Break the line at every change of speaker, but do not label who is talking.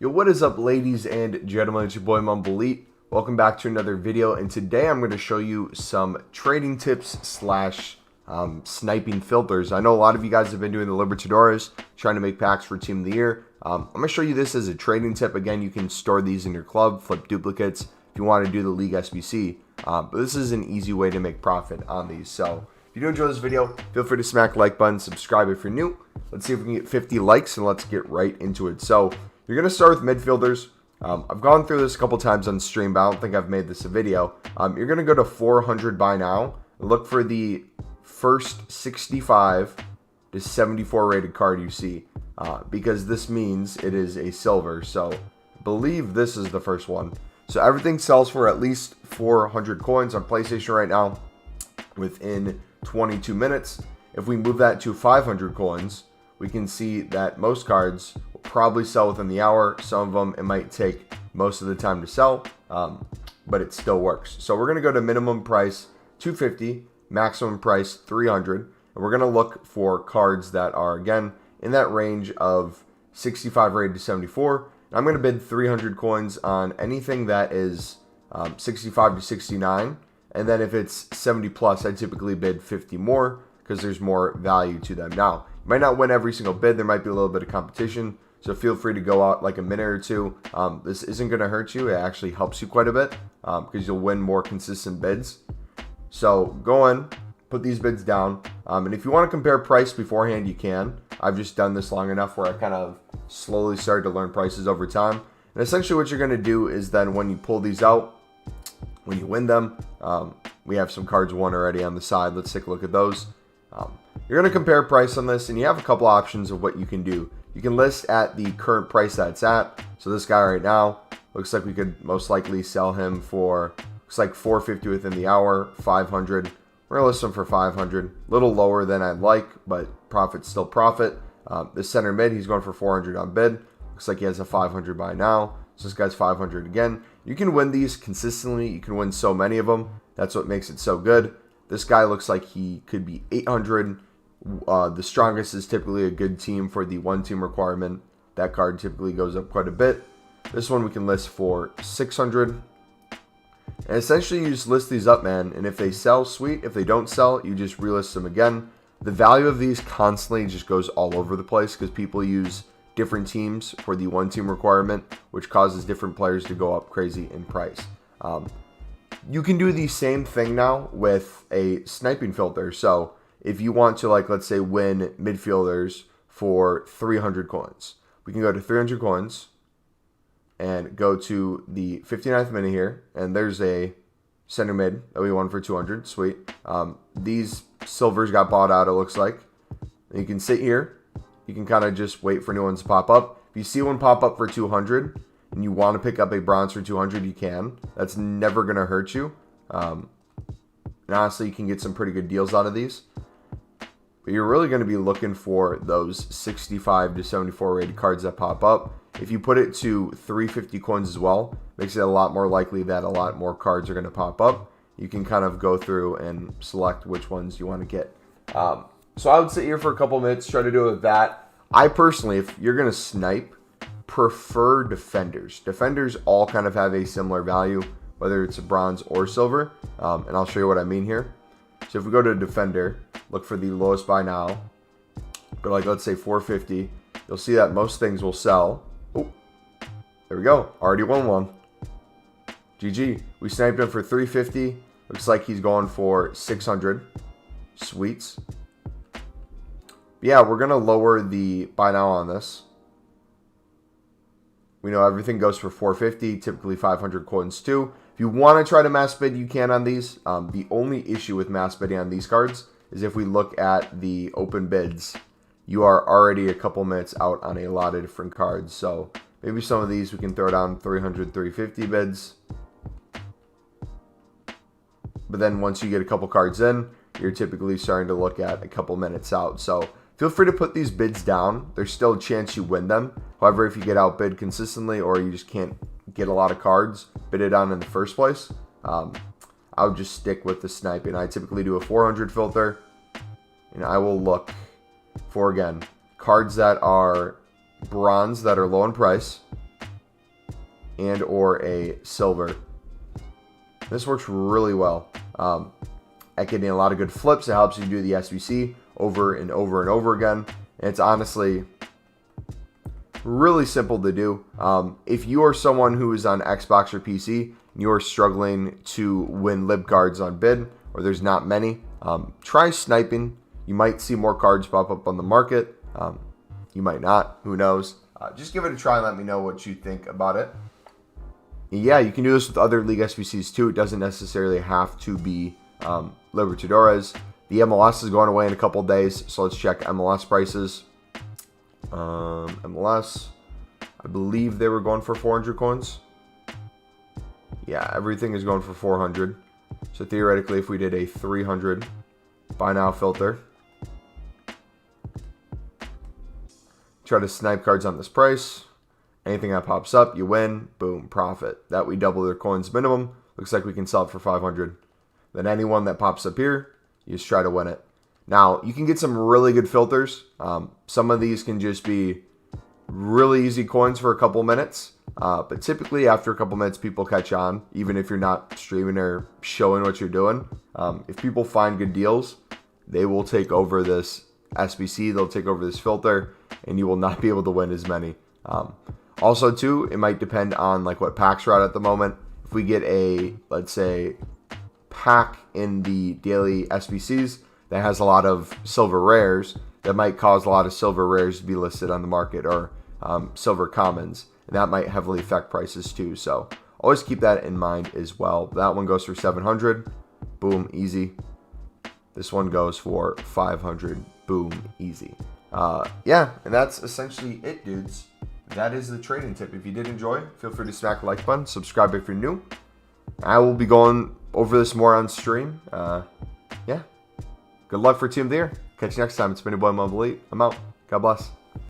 Yo, what is up, ladies and gentlemen? It's your boy MumboElite. Welcome back to another video, and today I'm going to show you some trading tips slash sniping filters. I know a lot of you guys have been doing the Libertadores, trying to make packs for Team of the Year. I'm going to show you this as a trading tip. Again, you can store these in your club, flip duplicates if you want to do the League SBC. But this is an easy way to make profit on these. So if you do enjoy this video, feel free to smack the like button, subscribe if you're new. Let's see if we can get 50 likes, and let's get right into it. So you're going to start with midfielders. I've gone through this a couple times on stream, but I don't think I've made this a video. You're going to go to 400 buy now. Look for the first 65 to 74 rated card you see, because this means it is a silver. So I believe this is the first one. So everything sells for at least 400 coins on PlayStation right now within 22 minutes. If we move that to 500 coins, we can see that most cards will probably sell within the hour. Some of them, it might take most of the time to sell, but it still works. So we're going to go to minimum price 250, maximum price 300, and we're going to look for cards that are, again, in that range of 65 rated to 74. And I'm going to bid 300 coins on anything that is 65 to 69. And then if it's 70 plus, I typically bid 50 more because there's more value to them. Now, you might not win every single bid. There might be a little bit of competition. So feel free to go out like a minute or two. This isn't going to hurt you. It actually helps you quite a bit because you'll win more consistent bids. So go in, put these bids down. And if you want to compare price beforehand, you can. I've just done this long enough where I kind of slowly started to learn prices over time. And essentially what you're going to do is then when you pull these out, when you win them, we have some cards won already on the side. Let's take a look at those. You're going to compare price on this, and you have a couple options of what you can do. You can list at the current price that's at. So this guy right now, looks like we could most likely sell him for, looks like 450 within the hour, 500. We're going to list him for 500. A little lower than I'd like, but profit's still profit. This center mid, he's going for 400 on bid. Looks like he has a 500 buy now. So this guy's 500 again. You can win these consistently. You can win so many of them. That's what makes it so good. This guy looks like he could be 800. The strongest is typically a good team for the one team requirement. That card typically goes up quite a bit. This one we can list for 600. And essentially you just list these up, man. And if they sell, sweet. If they don't sell, you just relist them again. The value of these constantly just goes all over the place because people use different teams for the one team requirement, which causes different players to go up crazy in price. You can do the same thing now with a sniping filter. So if you want to, like, let's say win midfielders for 300 coins, we can go to 300 coins and go to the 59th minute here. And there's a center mid that we won for 200. Sweet. These silvers got bought out, it looks like. And you can sit here. You can kind of just wait for new ones to pop up. If you see one pop up for 200 and you want to pick up a bronze for 200, you can. That's never going to hurt you. And honestly, you can get some pretty good deals out of these. But you're really going to be looking for those 65 to 74 rated cards that pop up. If you put it to 350 coins as well, makes it a lot more likely that a lot more cards are going to pop up. You can kind of go through and select which ones you want to get. So I would sit here for a couple minutes, try to do it with that. I personally, if you're going to snipe, prefer defenders. Defenders all kind of have a similar value, whether it's a bronze or silver. And I'll show you what I mean here. So if we go to defender, look for the lowest buy now. Go like, let's say 450. You'll see that most things will sell. Oh, there we go. Already won one. GG. We sniped him for 350. Looks like he's going for 600. Sweets. Yeah, we're going to lower the buy now on this. We know everything goes for 450, typically 500 coins too. If you want to try to mass bid, you can on these. The only issue with mass bidding on these cards is if we look at the open bids, you are already a couple minutes out on a lot of different cards. So maybe some of these we can throw down 300, 350 bids. But then once you get a couple cards in, you're typically starting to look at a couple minutes out. So feel free to put these bids down. There's still a chance you win them. However, if you get outbid consistently or you just can't get a lot of cards bidded on in the first place, I would just stick with the sniping. I typically do a 400 filter, and I will look for, again, cards that are bronze that are low in price. and or a silver. This works really well. At getting a lot of good flips, it helps you do the SBC over and over and over again. And it's honestly really simple to do. If you are someone who is on Xbox or PC and you are struggling to win lib cards on bid, or there's not many, try sniping. You might see more cards pop up on the market. You might not. Who knows? Just give it a try and let me know what you think about it. Yeah, you can do this with other league SBCs too. It doesn't necessarily have to be Libertadores. The MLS is going away in a couple days, so let's check MLS prices. MLS, I believe they were going for 400 coins. Yeah, everything is going for 400. So theoretically, if we did a 300 buy now filter, try to snipe cards on this price. Anything that pops up, you win. Boom, profit. That we double their coins minimum. Looks like we can sell it for 500. Then anyone that pops up here, you just try to win it. Now, you can get some really good filters. Some of these can just be really easy coins for a couple minutes. But typically, after a couple minutes, people catch on, even if you're not streaming or showing what you're doing. If people find good deals, they will take over this SBC. They'll take over this filter, and you will not be able to win as many. Also, too, it might depend on like what packs are out at the moment. If we get a, let's say, pack in the daily SBCs that has a lot of silver rares, that might cause a lot of silver rares to be listed on the market, or silver commons, and that might heavily affect prices too. So always keep that in mind as well. That one goes for 700. Boom, easy. This one goes for 500. Boom, easy. Yeah, and that's essentially it, dudes. That is the trading tip. If you did enjoy, feel free to smack the like button, subscribe if you're new. I will be going over this more on stream. Yeah. Good luck for Team of the Year. Catch you next time. It's been your boy MumboElite. I'm out. God bless.